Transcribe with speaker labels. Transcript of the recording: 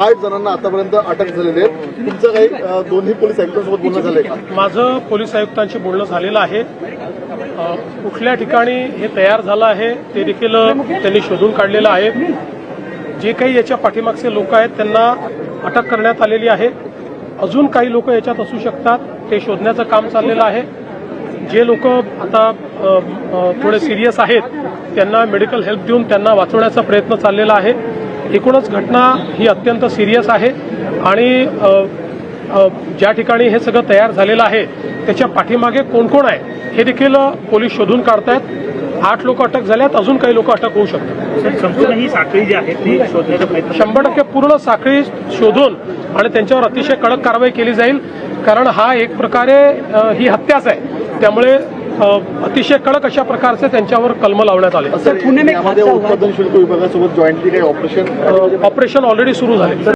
Speaker 1: 8 जणांना आतापर्यंत अटक झालेली आहे. तुमचं काही दोन्ही पोलीस आयुक्तांसोबत बोलणं झालंय का?
Speaker 2: माझं पोलीस आयुक्तांशी बोलणं झालेलं आहे. कुठल्या ठिकाणी हे तयार झालं आहे ते देखील त्यांनी शोधून काढलेलं आहे. जे काही याच्या पाठीमागचे लोक आहेत त्यांना अटक करण्यात आलेली आहे. अजून काही लोक याच्यात असू शकतात, ते शोधण्याचं काम चाललेलं आहे. जे लोक आता थोडे सिरियस आहेत त्यांना मेडिकल हेल्प देऊन त्यांना वाचवण्याचा प्रयत्न चाललेला आहे. एकूणच घटना ही अत्यंत सिरियस आहे आणि ज्या ठिकाणी हे सगळं तयार झालेलं आहे त्याच्या पाठीमागे कोण कोण आहे हे देखील पोलीस शोधून काढतायत. 8 लोक अटक झाल्यात, अजून काही लोक अटक होऊ शकतात.
Speaker 3: संपूर्ण ही साखळी जी आहे ती शोधण्याचा प्रयत्न
Speaker 2: 100% पूर्ण साखळी शोधून आणि त्यांच्यावर अतिशय कडक कारवाई केली जाईल. कारण हा एक प्रकारे ही हत्याच आहे, त्यामुळे अतिशय कडक अशा प्रकारचे त्यांच्यावर कलम लावण्यात आले.
Speaker 1: पुणे उत्पादन शुल्क विभागासोबत जॉईंटली काही ऑपरेशन
Speaker 2: ऑपरेशन ऑलरेडी सुरू झाले.